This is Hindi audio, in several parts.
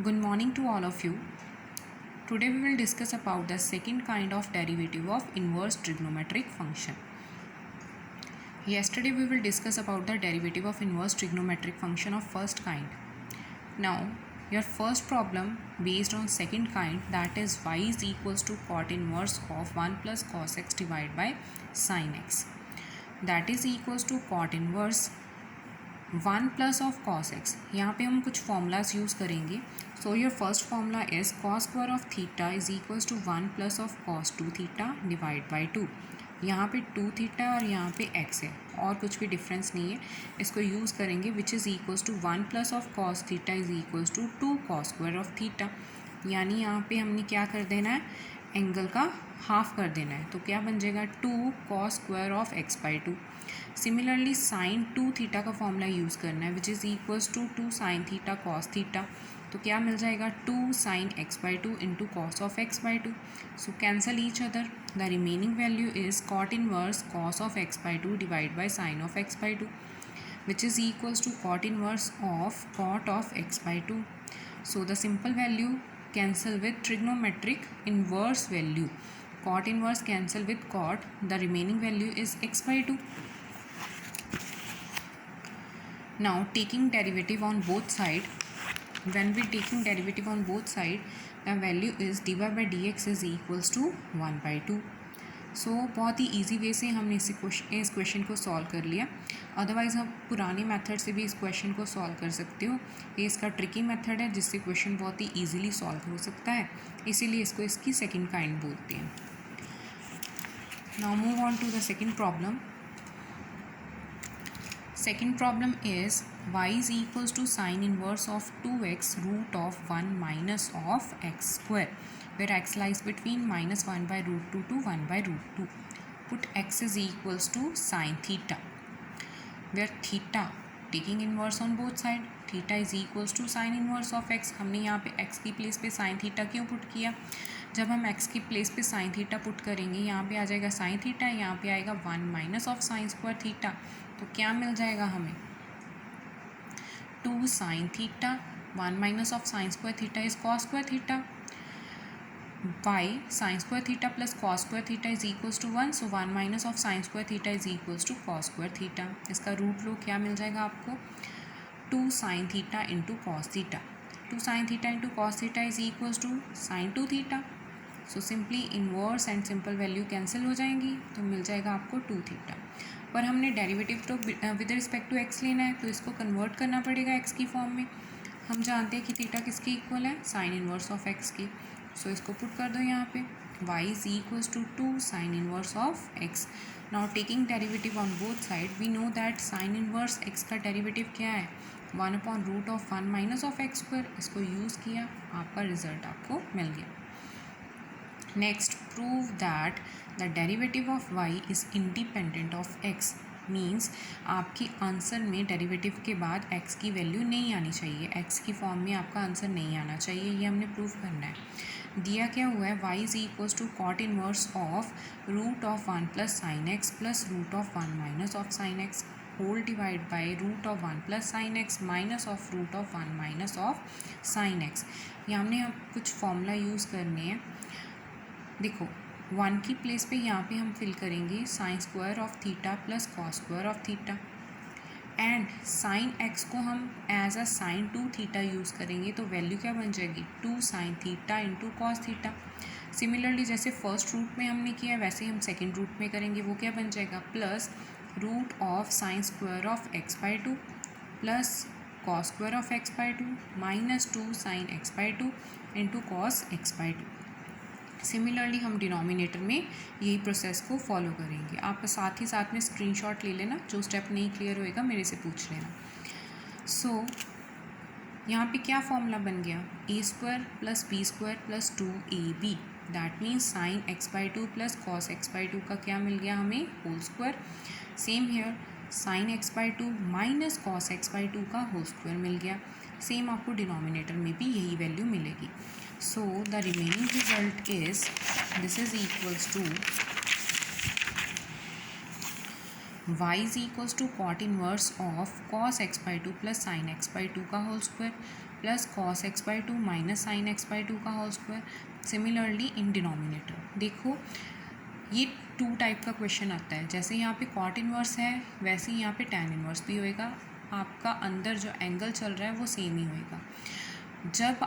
Good morning to all of you. Today we will discuss about the second kind of derivative of inverse trigonometric function. Yesterday we will discuss about the derivative of inverse trigonometric function of first kind. Now your first problem based on second kind, that is y is equals to cot inverse of 1 plus cos x divided by sin x, that is equals to cot inverse 1 plus of cos x. यहाँ पे हम कुछ फॉर्मूलाज यूज़ करेंगे. So your first formula is cos square of theta is equals to 1 plus of cos 2 theta divide by 2. यहाँ पे 2 थीटा और यहाँ पे एक्स है और कुछ भी डिफरेंस नहीं है. इसको यूज़ करेंगे which is equals to 1 plus of cos theta is equals to 2 cos square of theta. यानी यहाँ पे हमने क्या कर देना है, एंगल का हाफ कर देना है. तो क्या बन जाएगा 2 cos square of x by 2. Similarly sine 2 theta का फॉर्मूला यूज़ करना है which is equals to 2 sine theta cos theta. तो क्या मिल जाएगा 2 sine x by 2 into cos of x by 2. So cancel each other. The remaining value is cot inverse cos of x by 2 divide by sine of x by 2 which is equals to cot inverse of cot of x by 2. So the simple value cancel with trigonometric inverse value. Cot inverse cancel with cot. The remaining value is x by 2. Now taking derivative on both side, when we taking derivative on both side, the value is dy by dx is equals to 1 by 2. सो बहुत ही ईजी वे से हमने इस क्वेश्चन को सॉल्व कर लिया. अदरवाइज़ आप पुराने मेथड से भी इस क्वेश्चन को सॉल्व कर सकते हो. ये इसका ट्रिकी मेथड है जिससे क्वेश्चन बहुत ही ईजिली सॉल्व हो सकता है, इसीलिए इसको इसकी सेकंड काइंड बोलते हैं. Now move on to the second problem. Second problem is y is equals to sin inverse of 2x root of 1 minus of x square, where x lies between minus 1 by root 2 to 1 by root 2. Put x is equals to sin theta, where theta taking inverse on both side, theta is equals to sin inverse of x. हमने यहाँ पे x की प्लेस पे sin theta क्यों पुट किया? जब हम x की प्लेस पे sin theta पुट करेंगे, यहाँ पे आ जाएगा sin theta, यहाँ पे आएगा 1 minus of sine square theta. तो क्या मिल जाएगा हमें 2 sine theta. 1 minus of sine square theta is cos square theta by sine square theta plus cos square theta is equals to 1. So 1 minus of sine square theta is equals to cos square theta. इसका रूट लो क्या मिल जाएगा आपको 2 sine theta into cos theta. 2 sine theta into cos theta is equals to sine 2 theta. So simply inverse and simple value cancel हो जाएंगी, तो मिल जाएगा आपको 2 थीटा. पर हमने डेरिवेटिव तो विद रिस्पेक्ट टू एक्स लेना है, तो इसको कन्वर्ट करना पड़ेगा एक्स की फॉर्म में. हम जानते हैं कि थीटा किसकी इक्वल है, साइन इन्वर्स ऑफ एक्स की. सो इसको पुट कर दो यहाँ पे y is equals to 2 sine inverse of x. Now taking derivative on both side, we know that sine inverse x का डेरिवेटिव क्या है 1 upon root of 1 minus of x square. इसको यूज़ किया, आपका रिजल्ट आपको मिल गया. Next, prove that the derivative of y is independent of x. Means आपकी आंसर में डेरिवेटिव के बाद x की वैल्यू नहीं आनी चाहिए, x की फॉर्म में आपका आंसर नहीं आना चाहिए. ये हमने प्रूव करना है. दिया क्या हुआ है y is equals to cot inverse of root of 1 plus sine x plus root of 1 minus of sine x whole divide by root of 1 plus sine x minus of root of 1 minus of sine x. ये हमने कुछ फॉर्मूला यूज़ करने हैं. देखो 1 की प्लेस पे यहाँ पे हम फिल करेंगे sine square of theta plus cos square of theta, and sine x को हम as a sine 2 theta use करेंगे. तो वैल्यू क्या बन जाएगी 2 sine theta into cos theta. Similarly जैसे फर्स्ट रूट में हमने किया वैसे हम सेकेंड रूट में करेंगे. वो क्या बन जाएगा plus root of sine square of x by 2 plus cos square of x by 2 minus 2 sine x by 2 into cos x by 2. Similarly हम डिनोमिनेटर में यही प्रोसेस को फॉलो करेंगे. आप साथ ही साथ में स्क्रीनशॉट ले लेना, जो स्टेप नहीं क्लियर होएगा मेरे से पूछ लेना. सो यहाँ पे क्या फॉर्मूला बन गया a square plus b square plus 2ab. That means sine x by 2 plus cos x by 2 का क्या मिल गया हमें whole square. Same here sine x by 2 minus cos x by 2 का होल स्क्वायर मिल गया. सेम आपको डिनोमिनेटर में भी यही वैल्यू मिलेगी. So the remaining result is this is equals to y is equals to cot inverse of cos x by two plus sine x by two का whole square plus cos x by two minus sine x by two का whole square. Similarly in denominator देखो ये 2 टाइप का क्वेश्चन आता है, जैसे यहाँ पे कॉट इनवर्स है वैसे ही यहाँ पे टैन इनवर्स भी होएगा। आपका अंदर जो एंगल चल रहा है वो सेम ही होएगा। जब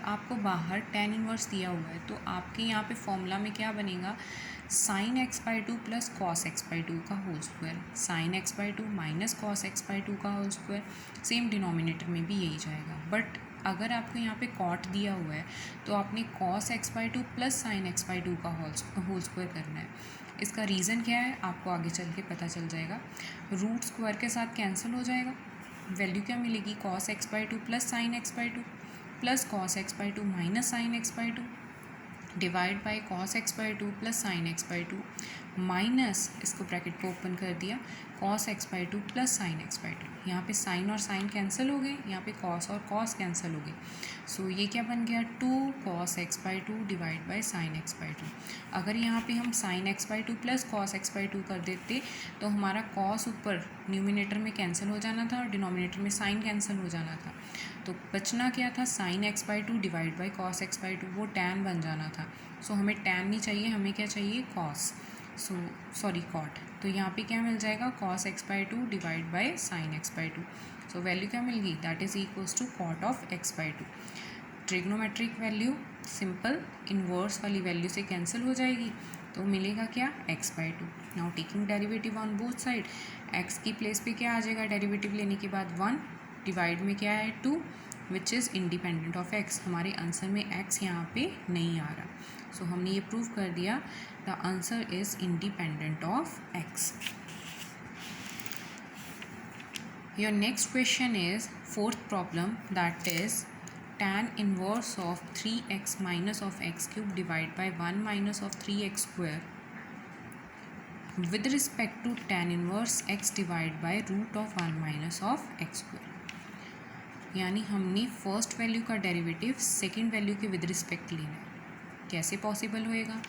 आपको बाहर टैन इनवर्स दिया हुआ है तो आपके यहाँ पे फॉर्मूला में क्या बनेगा, sine x by two plus cos x by two का whole square, sine x by two minus cos x by two का होल स्क्वायर। सेम डिनोमिनेटर में भी यही जाएगा। बट अगर आपको यहाँ पे कॉट दिया हुआ है तो आपने cos x by two plus sine x by two का होल स्क्वायर करना है। इसका रीज़न क्या है आपको आगे चल के पता चल जाएगा। रूट स्क्वायर के साथ कैंसिल हो जाएगा, वैल्यू क्या मिलेगी, cos x by two plus sine x by two plus cos x by two minus sine x by two divide by cos x by two plus sine x by two minus, इसको ब्रैकेट को ओपन कर दिया, cos x by two plus sine x by to. यहाँ पे साइन और साइन कैंसिल हो गए, यहाँ पे कॉस और कॉस कैंसिल हो गए। सो ये क्या बन गया, 2 cos x by two divide by sine x by to. अगर यहाँ पे हम sign x by two plus cos x by to कर देते तो हमारा कॉस ऊपर न्यूमिनेटर में कैंसिल हो जाना था और डिनोमिनेटर में साइन कैंसिल हो जाना था। तो बचना क्या था, sign x by two divide by cos x by to, वो टैन बन जाना था। सो हमें टैन नहीं चाहिए, हमें क्या चाहिए, कॉस, कॉट। तो यहाँ पे क्या मिल जाएगा, cos x by two divide by sine x by two. So value क्या मिल गई, that is equals to cot of x by two. Trigonometric value simple inverse वाली वैल्यू से कैंसिल हो जाएगी, तो मिलेगा क्या, x by two. Now taking derivative on both side, x की प्लेस पे क्या आ जाएगा डेरिवेटिव लेने के बाद, 1 डिवाइड में क्या है 2 which is independent of x. हमारे आंसर में एक्स यहाँ पे नहीं आ रहा। सो हमने ये प्रूव कर दिया, the answer is independent of x. Your next question is fourth problem, that is tan inverse of 3x minus of x cube divided by 1 minus of 3x square with respect to tan inverse x divided by root of 1 minus of x square। यानी हमने फर्स्ट वैल्यू का डेरिवेटिव सेकंड वैल्यू के विद रिस्पेक्ट लेना है। कैसे पॉसिबल होएगा,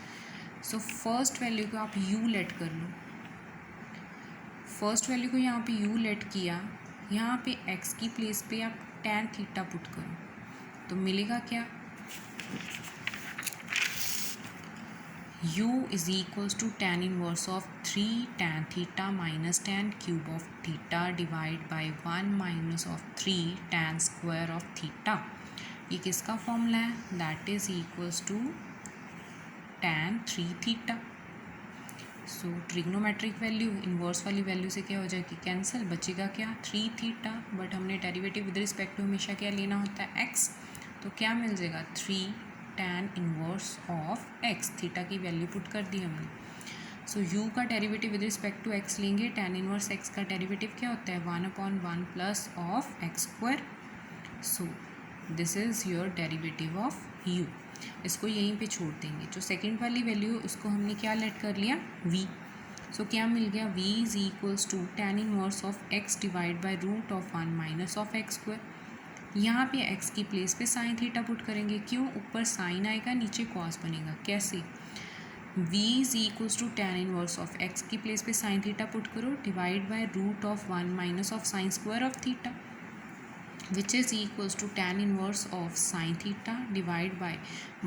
सो फर्स्ट वैल्यू को आप u लेट कर लो, फर्स्ट वैल्यू को यहाँ पे u लेट किया, यहाँ पे x की प्लेस पे आप tan थीटा पुट करो तो मिलेगा क्या, u is equals to tan inverse of 3 tan theta minus tan cube of theta divide by 1 minus of 3 tan square of theta. ये किसका फॉर्मूला है, that is equals to tan 3 theta. So trigonometric value inverse वाली वैल्यू से क्या हो जाएगी, कैंसिल, बचेगा क्या, 3 थीटा। बट हमने डेरिवेटिव विद रिस्पेक्ट टू हमेशा क्या लेना होता है, x। तो क्या मिल जाएगा, 3 tan inverse of x, theta की वैल्यू पुट कर दी हमने। सो u का derivative with respect to x लेंगे, tan इनवर्स x का डेरिवेटिव क्या होता है, 1/1 plus of x square. So this is your derivative of u। इसको यहीं पे छोड़ देंगे। जो सेकंड वाली वैल्यू उसको हमने क्या लेट कर लिया, v। सो क्या मिल गया, v is equals to tan inverse of x divide by root of 1 minus of x square. यहाँ पे x की प्लेस पे साइन थीटा पुट करेंगे, क्यों, ऊपर साइन आएगा नीचे कॉस बनेगा। कैसे, v is equals to tan inverse of x की प्लेस पे साइन थीटा पुट करो divide by root of 1 minus of sine square of theta which is equals to tan inverse of sin theta divide by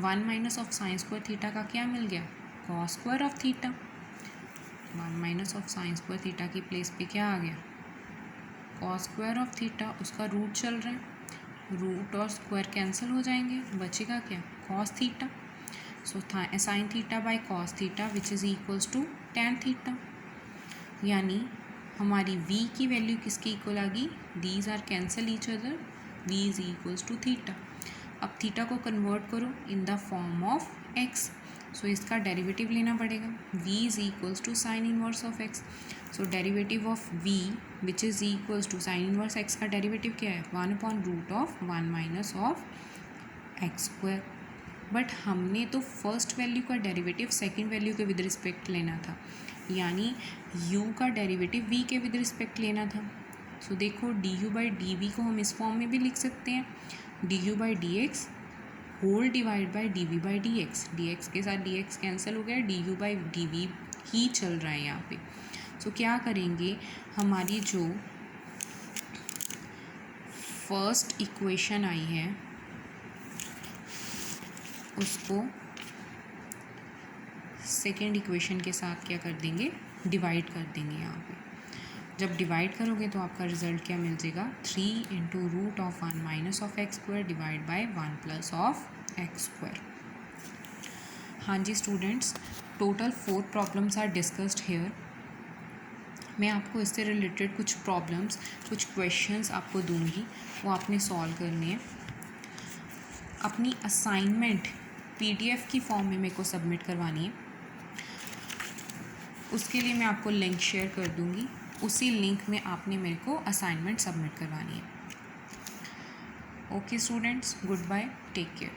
1 minus of sine square theta का क्या मिल गया, cos square of theta. 1 minus of sine square theta की प्लेस पे क्या आ गया, cos स्क्वायर ऑफ थीटा, उसका रूट चल रहा है, रूट और स्क्वायर कैंसिल हो जाएंगे, बचेगा क्या, cos theta. So sine theta by cos theta which is equals to tan theta. यानी हमारी v की वैल्यू किसके इक्वल आ गई, these are cancel each other, v is equals to theta. अब थीटा को कन्वर्ट करो in the form of x। So इसका डेरिवेटिव लेना पड़ेगा, v is equals to sine inverse of x। So derivative of v which is equals to sine inverse x का डेरिवेटिव क्या है, 1/√1 minus of x square. But हमने तो फर्स्ट वैल्यू का डेरिवेटिव सेकेंड वैल्यू के विद रिस्पेक्ट लेना था, यानी u का डेरिवेटिव v के विद रिस्पेक्ट लेना था। सो देखो du बाई डी वी को हम इस फॉर्म में भी लिख सकते हैं, du by d x whole divide by d v by d x. D x के साथ डी एक्स कैंसिल हो गया, du बाई डी वी ही चल रहा है यहाँ पे। सो क्या करेंगे, हमारी जो फर्स्ट इक्वेशन आई है उसको सेकेंड इक्वेशन के साथ क्या कर देंगे, डिवाइड कर देंगे। यहाँ पे जब डिवाइड करोगे तो आपका रिजल्ट क्या मिल जाएगा, 3 into root of 1 minus of x square divide by 1 plus of x square. हाँ जी students, total 4 problems are discussed here. मैं आपको इससे रिलेटेड कुछ प्रॉब्लम्स, कुछ क्वेश्चंस आपको दूंगी, वो आपने सॉल्व करने हैं। अपनी असाइनमेंट पीडीएफ की फॉर्म में मेरे को सबमिट करवानी है। उसके लिए मैं आपको लिंक शेयर कर दूंगी, उसी लिंक में आपने मेरे को असाइनमेंट सबमिट करवानी है। Okay students, good bye, take care.